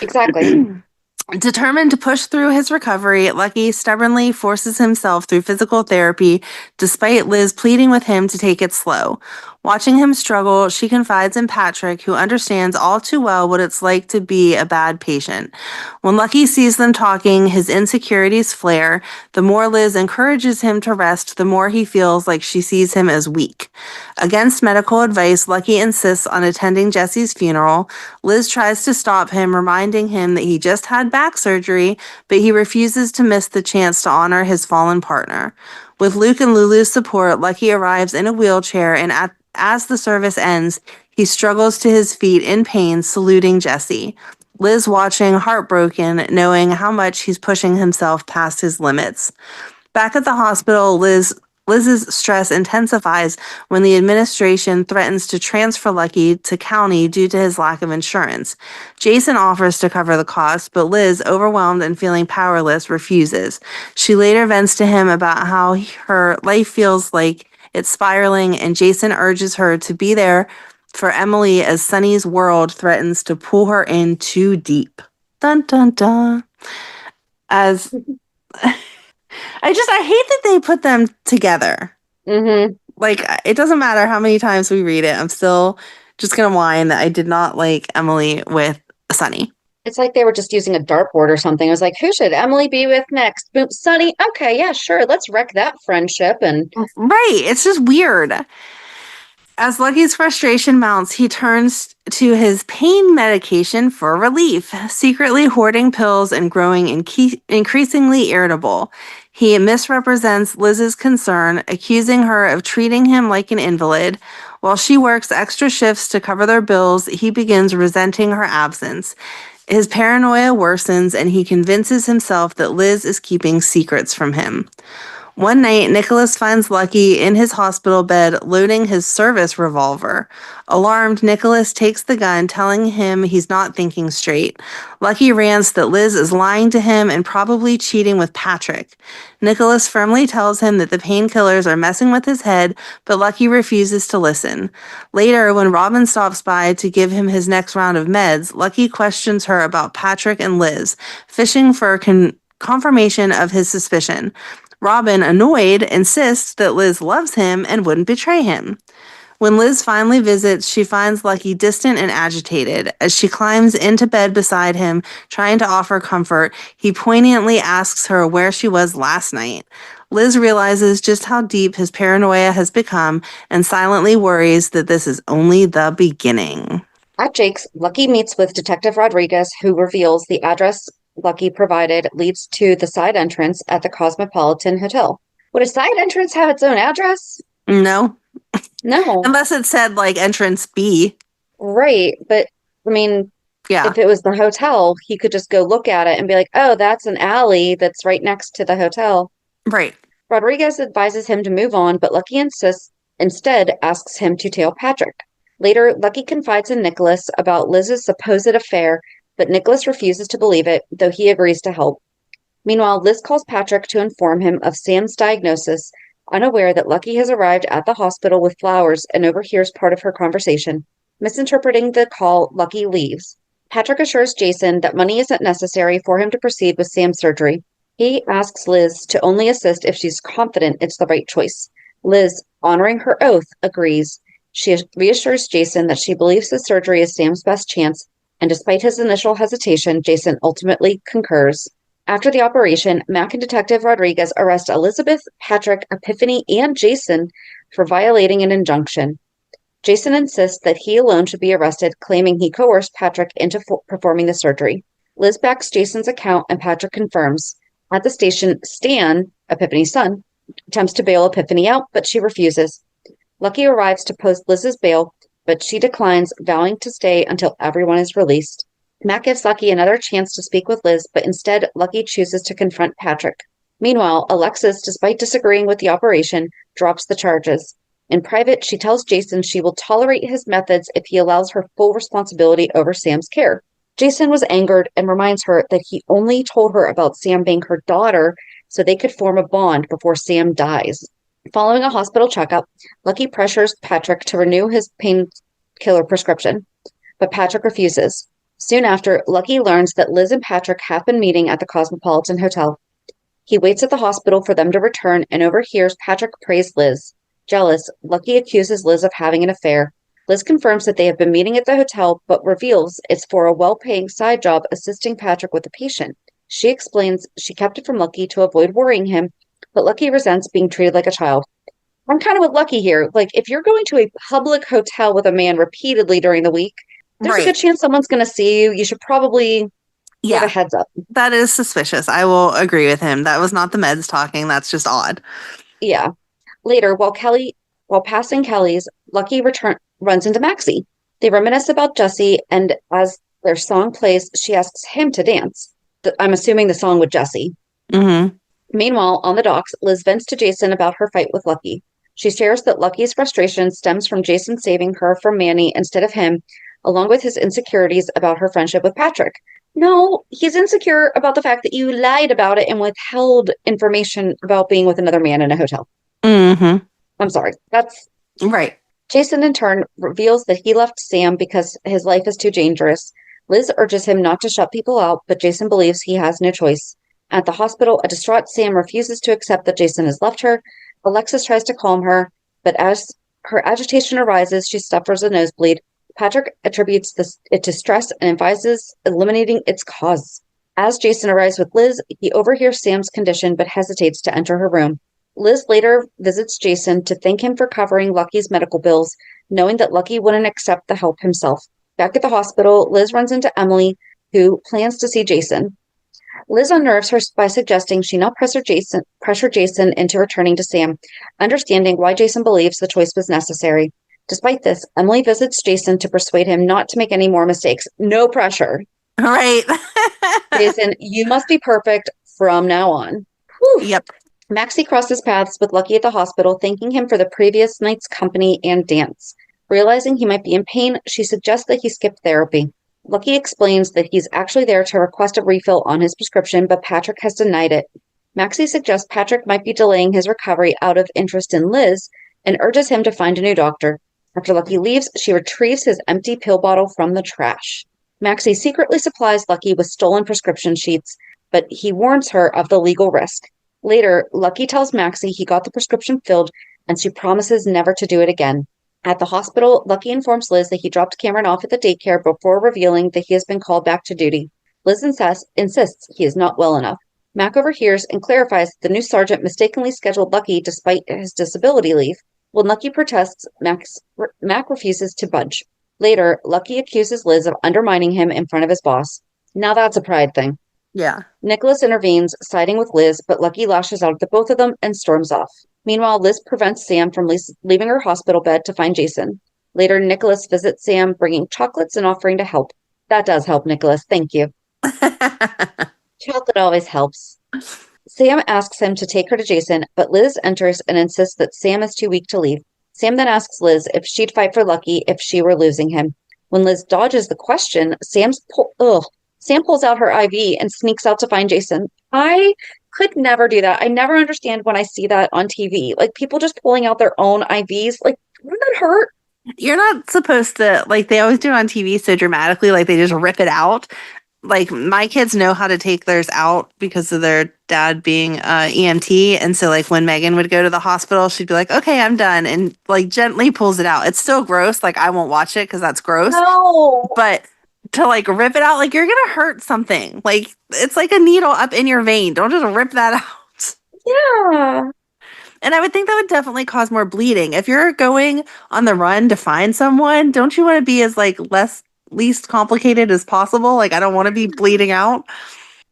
Exactly. Determined to push through his recovery, Lucky stubbornly forces himself through physical therapy, despite Liz pleading with him to take it slow. Watching him struggle, she confides in Patrick, who understands all too well what it's like to be a bad patient. When Lucky sees them talking, his insecurities flare. The more Liz encourages him to rest, the more he feels like she sees him as weak. Against medical advice, Lucky insists on attending Jesse's funeral. Liz tries to stop him, reminding him that he just had back surgery, but he refuses to miss the chance to honor his fallen partner. With Luke and Lulu's support, Lucky arrives in a wheelchair, and as the service ends, he struggles to his feet in pain, saluting Jesse. Liz watching, heartbroken, knowing how much he's pushing himself past his limits. Back at the hospital, Liz's stress intensifies when the administration threatens to transfer Lucky to county due to his lack of insurance. Jason offers to cover the cost, but Liz, overwhelmed and feeling powerless, refuses. She later vents to him about how her life feels like it's spiraling, and Jason urges her to be there for Emily as Sunny's world threatens to pull her in too deep. Dun dun dun. As I hate that they put them together. Mm-hmm. Like, it doesn't matter how many times we read it. I'm still just going to whine that I did not like Emily with Sunny. It's like they were just using a dartboard or something. I was like, who should Emily be with next? Boom, Sunny. Okay, yeah, sure. Let's wreck that friendship. And Right. It's just weird. As Lucky's frustration mounts, he turns to his pain medication for relief, secretly hoarding pills and growing increasingly irritable. He misrepresents Liz's concern, accusing her of treating him like an invalid. While she works extra shifts to cover their bills, he begins resenting her absence. His paranoia worsens, and he convinces himself that Liz is keeping secrets from him. One night, Nicholas finds Lucky in his hospital bed loading his service revolver. Alarmed, Nicholas takes the gun, telling him he's not thinking straight. Lucky rants that Liz is lying to him and probably cheating with Patrick. Nicholas firmly tells him that the painkillers are messing with his head, but Lucky refuses to listen. Later, when Robin stops by to give him his next round of meds, Lucky questions her about Patrick and Liz, fishing for confirmation of his suspicion. Robin, annoyed, insists that Liz loves him and wouldn't betray him. When Liz finally visits, she finds Lucky distant and agitated. As she climbs into bed beside him, trying to offer comfort, he poignantly asks her where she was last night. Liz realizes just how deep his paranoia has become and silently worries that this is only the beginning. At Jake's, Lucky meets with Detective Rodriguez, who reveals the address Lucky provided leads to the side entrance at the Cosmopolitan Hotel. Would a side entrance have its own address? No. No. Unless it said, like, entrance B. Right. But, I mean, Yeah. if it was the hotel, he could just go look at it and be like, oh, that's an alley that's right next to the hotel. Right. Rodriguez advises him to move on, but Lucky instead asks him to tail Patrick. Later, Lucky confides in Nicholas about Liz's supposed affair, but Nicholas refuses to believe it, though he agrees to help. Meanwhile, Liz calls Patrick to inform him of Sam's diagnosis, unaware that Lucky has arrived at the hospital with flowers and overhears part of her conversation. Misinterpreting the call, Lucky leaves. Patrick assures Jason that money isn't necessary for him to proceed with Sam's surgery. He asks Liz to only assist if she's confident it's the right choice. Liz, honoring her oath, agrees. She reassures Jason that she believes the surgery is Sam's best chance, and despite his initial hesitation, Jason ultimately concurs. After the operation, Mac and Detective Rodriguez arrest Elizabeth, Patrick, Epiphany, and Jason for violating an injunction. Jason insists that he alone should be arrested, claiming he coerced Patrick into performing the surgery. Liz backs Jason's account, and Patrick confirms. At the station, Stan, Epiphany's son, attempts to bail Epiphany out, but she refuses. Lucky arrives to post Liz's bail, but she declines, vowing to stay until everyone is released. Mac gives Lucky another chance to speak with Liz, but instead, Lucky chooses to confront Patrick. Meanwhile, Alexis, despite disagreeing with the operation, drops the charges. In private, she tells Jason she will tolerate his methods if he allows her full responsibility over Sam's care. Jason was angered and reminds her that he only told her about Sam being her daughter so they could form a bond before Sam dies. Following a hospital checkup, Lucky pressures Patrick to renew his painkiller prescription, but Patrick refuses. Soon after, Lucky learns that Liz and Patrick have been meeting at the Cosmopolitan Hotel. He waits at the hospital for them to return and overhears Patrick praise Liz. Jealous, Lucky accuses Liz of having an affair. Liz confirms that they have been meeting at the hotel, but reveals it's for a well-paying side job assisting Patrick with a patient. She explains she kept it from Lucky to avoid worrying him, but Lucky resents being treated like a child. I'm kind of with Lucky here. Like, if you're going to a public hotel with a man repeatedly during the week, there's a good chance someone's going to see you. You should probably give a heads up. That is suspicious. I will agree with him. That was not the meds talking. That's just odd. Yeah. Later, while passing Kelly's, Lucky runs into Maxie. They reminisce about Jesse, and as Their song plays. She asks him to dance. I'm assuming the song with Jesse. Mm-hmm. Meanwhile, on the docks, Liz vents to Jason about her fight with Lucky. She shares that Lucky's frustration stems from Jason saving her from Manny instead of him, along with his insecurities about her friendship with Patrick. No, he's insecure about the fact that you lied about it and withheld information about being with another man in a hotel. Mm-hmm. I'm sorry. That's right. Jason, in turn, reveals that he left Sam because his life is too dangerous. Liz urges him not to shut people out, but Jason believes he has no choice. At the hospital, a distraught Sam refuses to accept that Jason has left her. Alexis tries to calm her, but as her agitation arises, she suffers a nosebleed. Patrick attributes it to stress and advises eliminating its cause. As Jason arrives with Liz, he overhears Sam's condition but hesitates to enter her room. Liz later visits Jason to thank him for covering Lucky's medical bills, knowing that Lucky wouldn't accept the help himself. Back at the hospital, Liz runs into Emily, who plans to see Jason. Liz unnerves her by suggesting she not pressure Jason into returning to Sam, understanding why Jason believes the choice was necessary. Despite this, Emily visits Jason to persuade him not to make any more mistakes. No pressure. Right. Jason, you must be perfect from now on. Whew. Yep. Maxie crosses paths with Lucky at the hospital, thanking him for the previous night's company and dance. Realizing he might be in pain, she suggests that he skip therapy. Lucky explains that he's actually there to request a refill on his prescription, but Patrick has denied it. Maxie suggests Patrick might be delaying his recovery out of interest in Liz and urges him to find a new doctor. After Lucky leaves, she retrieves his empty pill bottle from the trash. Maxie secretly supplies Lucky with stolen prescription sheets, but he warns her of the legal risk. Later, Lucky tells Maxie he got the prescription filled, and she promises never to do it again. At the hospital, Lucky informs Liz that he dropped Cameron off at the daycare before revealing that he has been called back to duty. Liz insists he is not well enough. Mac overhears and clarifies that the new sergeant mistakenly scheduled Lucky despite his disability leave. When Lucky protests, Mac refuses to budge. Later, Lucky accuses Liz of undermining him in front of his boss. Now that's a pride thing. Yeah. Nicholas intervenes, siding with Liz, but Lucky lashes out at the both of them and storms off. Meanwhile, Liz prevents Sam from leaving her hospital bed to find Jason. Later, Nicholas visits Sam, bringing chocolates and offering to help. That does help, Nicholas. Thank you. Chocolate always helps. Sam asks him to take her to Jason, but Liz enters and insists that Sam is too weak to leave. Sam then asks Liz if she'd fight for Lucky if she were losing him. When Liz dodges the question, Sam pulls out her IV and sneaks out to find Jason. I could never do that. I never understand when I see that on TV. Like, people just pulling out their own IVs. Like, wouldn't that hurt? You're not supposed to, like, they always do it on TV so dramatically, like they just rip it out. Like, my kids know how to take theirs out because of their dad being EMT. And so, like, when Megan would go to the hospital, she'd be like, okay, I'm done. And, like, gently pulls it out. It's still gross. Like, I won't watch it because that's gross. No. But to, like, rip it out, like, you're going to hurt something. Like, it's like a needle up in your vein. Don't just rip that out. Yeah. And I would think that would definitely cause more bleeding. If you're going on the run to find someone, don't you want to be as, like, least complicated as possible? Like, I don't want to be bleeding out.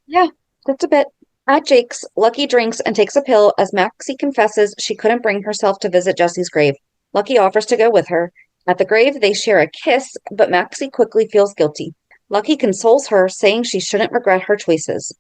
Yeah, that's a bit. At Jake's, Lucky drinks and takes a pill as Maxie confesses she couldn't bring herself to visit Jesse's grave. Lucky offers to go with her. At the grave, they share a kiss, but Maxie quickly feels guilty. Lucky consoles her, saying she shouldn't regret her choices.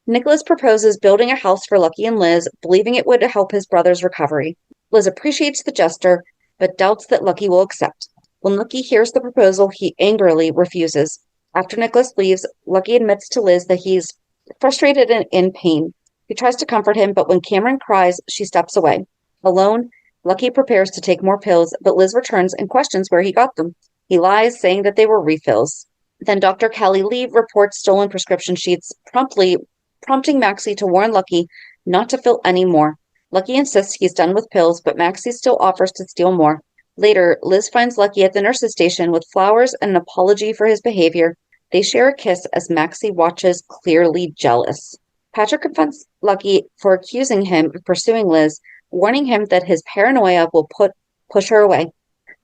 Nicholas proposes building a house for Lucky and Liz, believing it would help his brother's recovery. Liz appreciates the gesture, but doubts that Lucky will accept. When Lucky hears the proposal, he angrily refuses. After Nicholas leaves, Lucky admits to Liz that he's frustrated and in pain. He tries to comfort him, but when Cameron cries, she steps away. Alone, Lucky prepares to take more pills, but Liz returns and questions where he got them. He lies, saying that they were refills. Then Dr. Callie Lee reports stolen prescription sheets, prompting Maxie to warn Lucky not to fill any more. Lucky insists he's done with pills, but Maxie still offers to steal more. Later, Liz finds Lucky at the nurse's station with flowers and an apology for his behavior. They share a kiss as Maxie watches, clearly jealous. Patrick confronts Lucky for accusing him of pursuing Liz, warning him that his paranoia will push her away.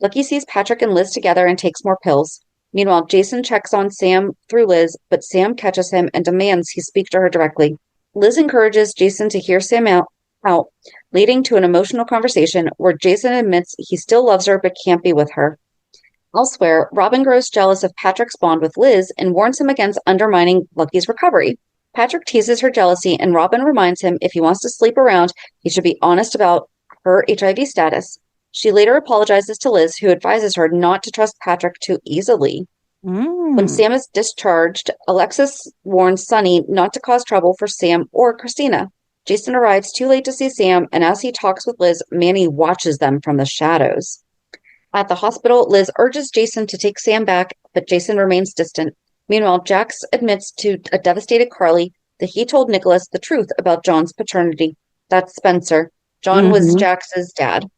Lucky sees Patrick and Liz together and takes more pills. Meanwhile, Jason checks on Sam through Liz, but Sam catches him and demands he speak to her directly. Liz encourages Jason to hear Sam out, leading to an emotional conversation where Jason admits he still loves her but can't be with her. Elsewhere, Robin grows jealous of Patrick's bond with Liz and warns him against undermining Lucky's recovery. Patrick teases her jealousy, and Robin reminds him if he wants to sleep around, he should be honest about her HIV status. She later apologizes to Liz, who advises her not to trust Patrick too easily. When Sam is discharged, Alexis warns Sonny not to cause trouble for Sam or Christina. Jason arrives too late to see Sam, and as he talks with Liz, Manny watches them from the shadows. At the hospital, Liz urges Jason to take Sam back, but Jason remains distant. Meanwhile, Jax admits to a devastated Carly that he told Nicholas the truth about John's paternity. That's Spencer. John was Jax's dad.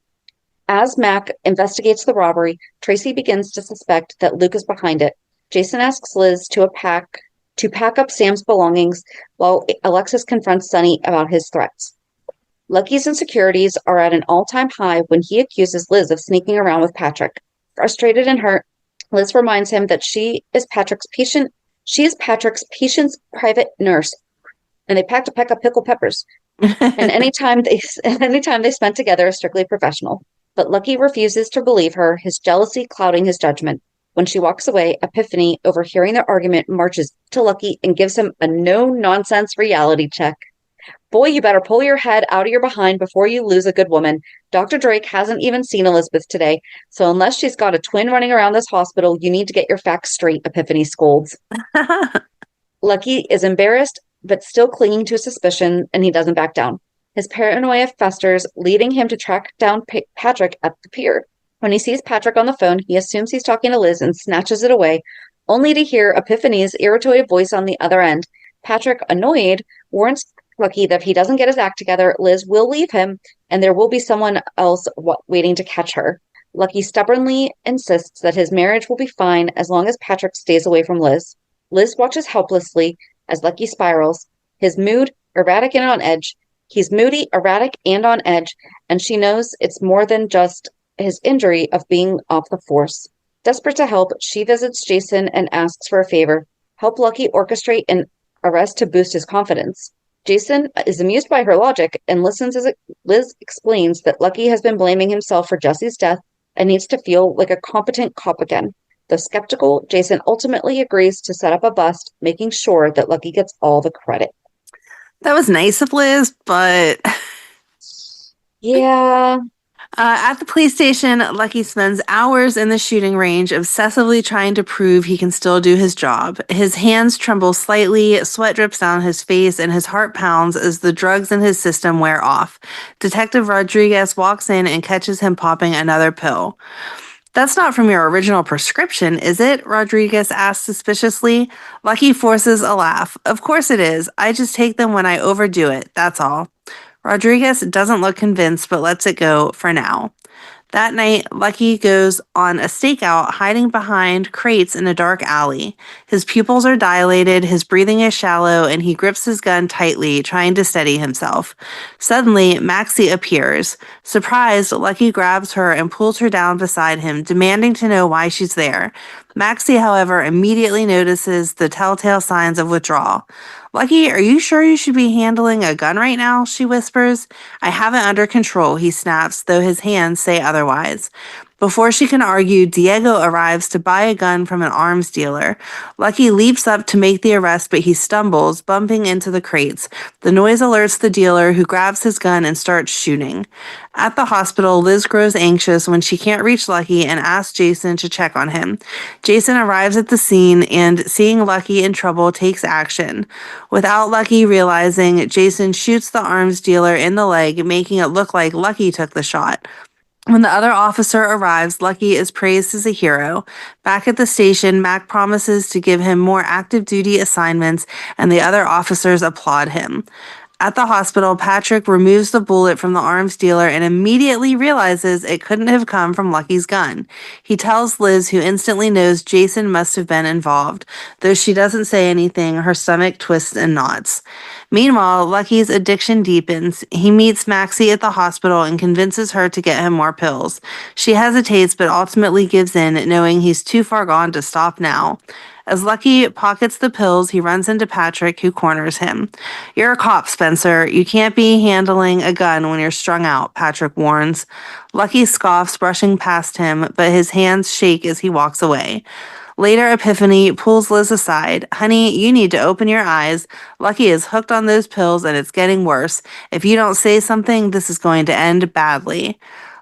As Mac investigates the robbery, Tracy begins to suspect that Luke is behind it. Jason asks Liz to pack up Sam's belongings while Alexis confronts Sonny about his threats. Lucky's insecurities are at an all-time high when he accuses Liz of sneaking around with Patrick. Frustrated and hurt, Liz reminds him that she is Patrick's patient's private nurse, and they packed a peck of pickled peppers. And anytime they spent together is strictly professional. But Lucky refuses to believe her, his jealousy clouding his judgment. When she walks away, Epiphany, overhearing their argument, marches to Lucky and gives him a no-nonsense reality check. Boy, you better pull your head out of your behind before you lose a good woman. Dr. Drake hasn't even seen Elizabeth today, so unless she's got a twin running around this hospital, you need to get your facts straight, Epiphany scolds. Lucky is embarrassed, but still clinging to suspicion, and he doesn't back down. His paranoia festers, leading him to track down Patrick at the pier. When he sees Patrick on the phone, he assumes he's talking to Liz and snatches it away, only to hear Epiphany's irritated voice on the other end. Patrick, annoyed, warns Lucky that if he doesn't get his act together, Liz will leave him, and there will be someone else waiting to catch her. Lucky stubbornly insists that his marriage will be fine as long as Patrick stays away from Liz. Liz watches helplessly as Lucky spirals, his mood erratic and on edge. He's moody, erratic, and on edge, and she knows it's more than just his injury of being off the force. Desperate to help, she visits Jason and asks for a favor. Help Lucky orchestrate an arrest to boost his confidence. Jason is amused by her logic and listens as Liz explains that Lucky has been blaming himself for Jesse's death and needs to feel like a competent cop again. Though skeptical, Jason ultimately agrees to set up a bust, making sure that Lucky gets all the credit. That was nice of Liz, but... yeah... At the police station, Lucky spends hours in the shooting range, obsessively trying to prove he can still do his job. His hands tremble slightly, sweat drips down his face, and his heart pounds as the drugs in his system wear off. Detective Rodriguez walks in and catches him popping another pill. "That's not from your original prescription, is it?" Rodriguez asks suspiciously. Lucky forces a laugh. "Of course it is. I just take them when I overdo it, that's all." Rodriguez doesn't look convinced, but lets it go for now. That night, Lucky goes on a stakeout, hiding behind crates in a dark alley. His pupils are dilated, his breathing is shallow, and he grips his gun tightly, trying to steady himself. Suddenly, Maxie appears. Surprised, Lucky grabs her and pulls her down beside him, demanding to know why she's there. Maxie, however, immediately notices the telltale signs of withdrawal. "Lucky, are you sure you should be handling a gun right now?" she whispers. "I have it under control," he snaps, though his hands say otherwise. Before she can argue, Diego arrives to buy a gun from an arms dealer. Lucky leaps up to make the arrest, but he stumbles, bumping into the crates. The noise alerts the dealer, who grabs his gun and starts shooting. At the hospital, Liz grows anxious when she can't reach Lucky and asks Jason to check on him. Jason arrives at the scene and, seeing Lucky in trouble, takes action. Without Lucky realizing, Jason shoots the arms dealer in the leg, making it look like Lucky took the shot. When the other officer arrives, Lucky is praised as a hero. Back at the station, Mac promises to give him more active duty assignments, and the other officers applaud him. At the hospital, Patrick removes the bullet from the arms dealer and immediately realizes it couldn't have come from Lucky's gun. He tells Liz, who instantly knows Jason must have been involved. Though she doesn't say anything, her stomach twists and knots. Meanwhile, Lucky's addiction deepens. He meets Maxie at the hospital and convinces her to get him more pills. She hesitates but ultimately gives in, knowing he's too far gone to stop now. As Lucky pockets the pills, he runs into Patrick, who corners him. "You're a cop, Spencer. You can't be handling a gun when you're strung out," Patrick warns. Lucky scoffs, brushing past him, but his hands shake as he walks away. Later, Epiphany pulls Liz aside. "Honey, you need to open your eyes. Lucky is hooked on those pills and it's getting worse. If you don't say something, this is going to end badly."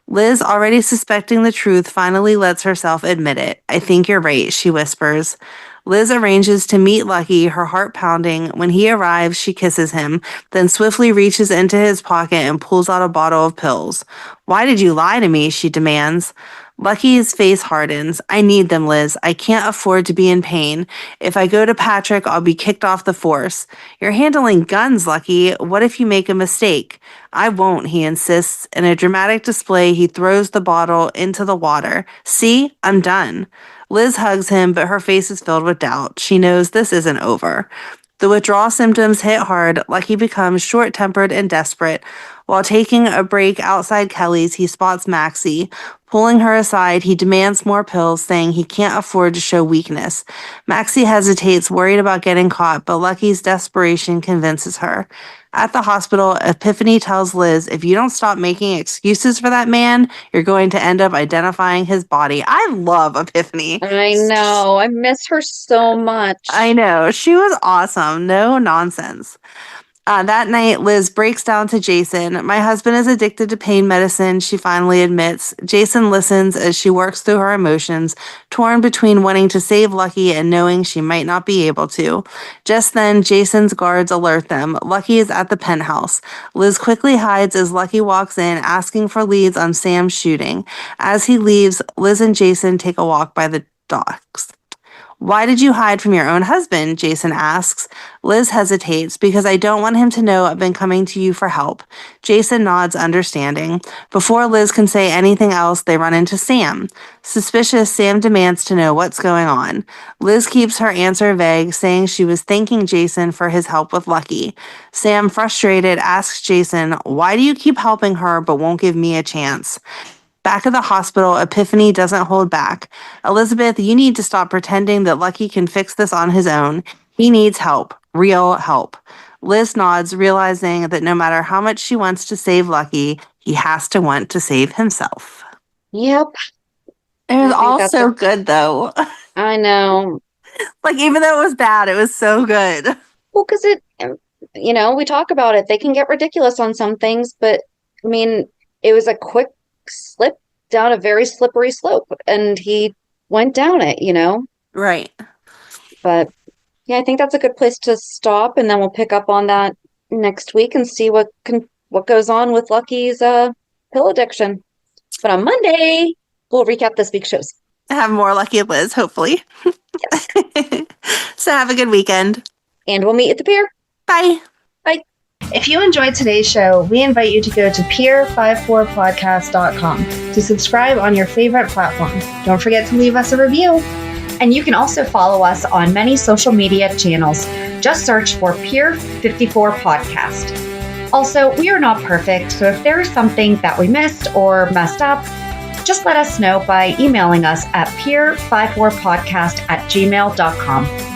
Liz, already suspecting the truth, finally lets herself admit it. "I think you're right," she whispers. Liz arranges to meet Lucky, her heart pounding. When he arrives, she kisses him, then swiftly reaches into his pocket and pulls out a bottle of pills. "Why did you lie to me?" she demands. Lucky's face hardens. "I need them, Liz. I can't afford to be in pain. If I go to Patrick, I'll be kicked off the force." "You're handling guns, Lucky. What if you make a mistake?" "I won't," he insists. In a dramatic display, he throws the bottle into the water. "See? I'm done." Liz hugs him, but her face is filled with doubt. She knows this isn't over. The withdrawal symptoms hit hard. Lucky becomes short-tempered and desperate. While taking a break outside Kelly's, he spots Maxie. Pulling her aside, he demands more pills, saying he can't afford to show weakness. Maxie hesitates, worried about getting caught, but Lucky's desperation convinces her. At the hospital, Epiphany tells Liz, "If you don't stop making excuses for that man, you're going to end up identifying his body." I love Epiphany. I know. I miss her so much. I know. She was awesome. No nonsense. That night, Liz breaks down to Jason. "My husband is addicted to pain medicine," she finally admits. Jason listens as she works through her emotions, torn between wanting to save Lucky and knowing she might not be able to. Just then, Jason's guards alert them. Lucky is at the penthouse. Liz quickly hides as Lucky walks in, asking for leads on Sam's shooting. As he leaves, Liz and Jason take a walk by the docks. "Why did you hide from your own husband?" Jason asks. Liz hesitates. "Because I don't want him to know I've been coming to you for help." Jason nods, understanding. Before Liz can say anything else, they run into Sam. Suspicious, Sam demands to know what's going on. Liz keeps her answer vague, saying she was thanking Jason for his help with Lucky. Sam, frustrated, asks Jason, "Why do you keep helping her but won't give me a chance?" Back at the hospital, Epiphany doesn't hold back. "Elizabeth, you need to stop pretending that Lucky can fix this on his own. He needs help. Real help." Liz nods, realizing that no matter how much she wants to save Lucky, he has to want to save himself. Yep. It was I think all that's so good, though. I know. Like, even though it was bad, it was so good. Well, because we talk about it. They can get ridiculous on some things, but I mean, it was a quick slip down a very slippery slope, and he went down it, Right. But yeah, I think that's a good place to stop, and then we'll pick up on that next week and see what goes on with Lucky's pill addiction. But on Monday, we'll recap this week's shows. Have more Lucky Liz, hopefully. Yes. So have a good weekend. And we'll meet at the pier. Bye. Bye. If you enjoyed today's show, we invite you to go to peer54podcast.com to subscribe on your favorite platform. Don't forget to leave us a review. And you can also follow us on many social media channels. Just search for Peer54 Podcast. Also, we are not perfect, so if there is something that we missed or messed up, just let us know by emailing us at peer54podcast@gmail.com.